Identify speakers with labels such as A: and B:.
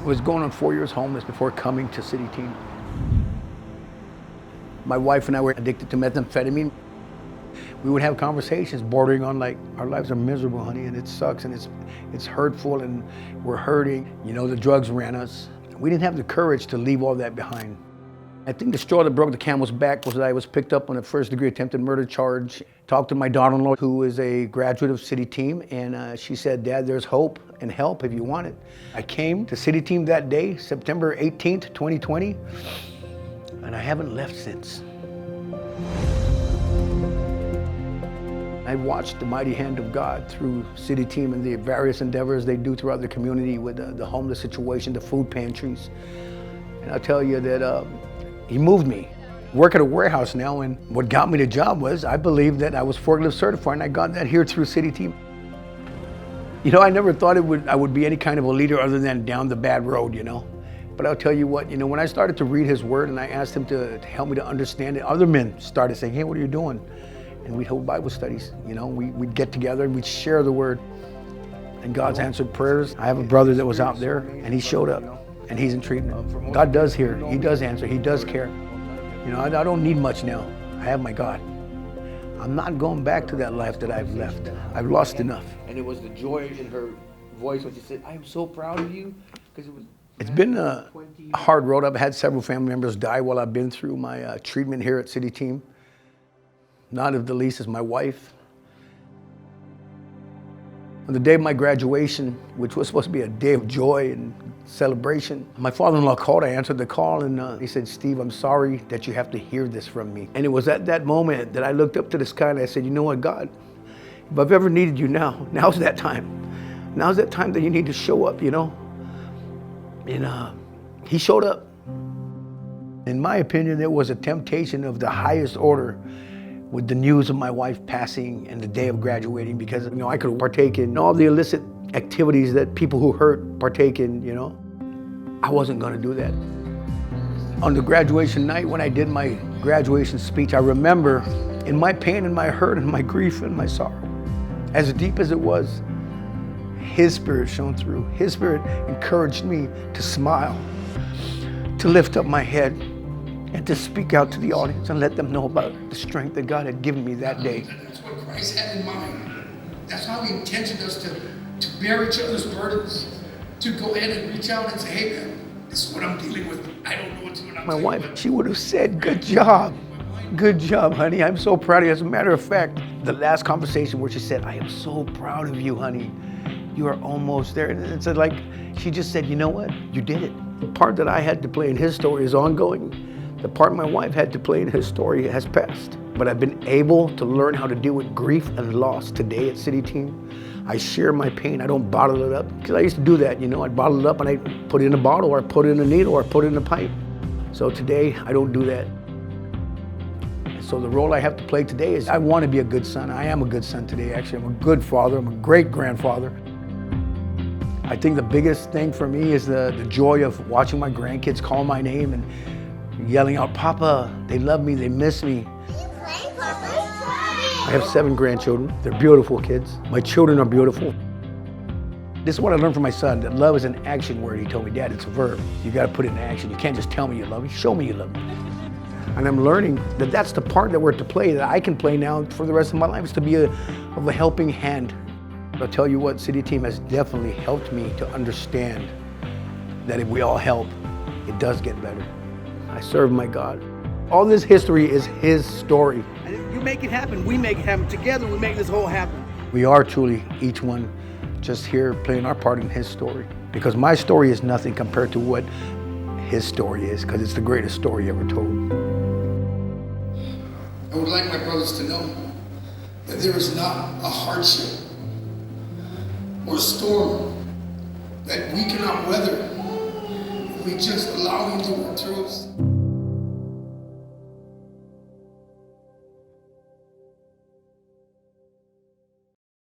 A: I was going on 4 years homeless before coming to City Team. My wife and I were addicted to methamphetamine. We would have conversations bordering on like, our lives are miserable, honey, and it sucks, and it's hurtful, and we're hurting. You know, the drugs ran us. We didn't have the courage to leave all that behind. I think the straw that broke the camel's back was that I was picked up on a first-degree attempted murder charge. Talked to my daughter-in-law, who is a graduate of City Team, and she said, Dad, there's hope and help if you want it. I came to City Team that day, September 18th, 2020, and I haven't left since. I watched the mighty hand of God through City Team and the various endeavors they do throughout the community with the homeless situation, the food pantries. And I'll tell you that he moved me. Work at a warehouse now, and what got me the job was I believed that I was forklift certified, and I got that here through City Team. You know, I never thought I would be any kind of a leader other than down the bad road, you know. But I'll tell you what, you know, when I started to read his word and I asked him to help me to understand it, other men started saying, hey, what are you doing? And we'd hold Bible studies, you know, we'd get together and we'd share the word. And God's answered prayers. I have a brother that was out there and he showed up and he's in treatment. God does hear, he does answer, he does care. You know, I don't need much now. I have my God. I'm not going back to that life that I've left. I've lost enough.
B: And it was the joy in her voice when she said, I am so proud of you. Because
A: it's been a hard road. I've had several family members die while I've been through my treatment here at City Team. Not of the least is my wife. On the day of my graduation, which was supposed to be a day of joy and celebration, my father-in-law called. I answered the call and he said, Steve, I'm sorry that you have to hear this from me. And it was at that moment that I looked up to the sky and I said, you know what, God, if I've ever needed you now's that time. Now's that time that you need to show up, you know? And he showed up. In my opinion, there was a temptation of the highest order with the news of my wife passing and the day of graduating, because, you know, I could partake in all the illicit activities that people who hurt partake in, you know. I wasn't gonna do that. On the graduation night, when I did my graduation speech, I remember in my pain and my hurt and my grief and my sorrow, as deep as it was, His Spirit shone through. His Spirit encouraged me to smile, to lift up my head, and to speak out to the audience and let them know about the strength that God had given me that day.
C: That's what Christ had in mind. That's how He intended us to bear each other's burdens, to go ahead and reach out and say, hey man, this is what I'm dealing with. I don't know what to do.
A: My wife, she would have said, good job, honey. I'm so proud of you. As a matter of fact, the last conversation where she said, I am so proud of you, honey. You are almost there. And it's like, she just said, you know what? You did it. The part that I had to play in his story is ongoing. The part my wife had to play in his story has passed. But I've been able to learn how to deal with grief and loss today at City Team. I share my pain. I don't bottle it up. Because I used to do that, you know. I'd bottle it up and I'd put it in a bottle, or I put it in a needle, or I put it in a pipe. So today, I don't do that. So the role I have to play today is I want to be a good son. I am a good son today, actually. I'm a good father. I'm a great grandfather. I think the biggest thing for me is the joy of watching my grandkids call my name and yelling out, Papa, they love me, they miss me. I have 7 grandchildren. They're beautiful kids. My children are beautiful. This is what I learned from my son, that love is an action word. He told me, Dad, it's a verb. You got to put it in action. You can't just tell me you love me, show me you love me. And I'm learning that that's the part that we're to play, that I can play now for the rest of my life, is to be of a helping hand. I'll tell you what, City Team has definitely helped me to understand that if we all help, it does get better. I serve my God. All this history is His story.
B: you make it happen, we make it happen. Together we make this whole happen.
A: We are truly, each one, just here playing our part in His story. Because my story is nothing compared to what His story is, because it's the greatest story ever told.
C: I would like my brothers to know that there is not a hardship or storm that we cannot weather if we just allow Him to work through us.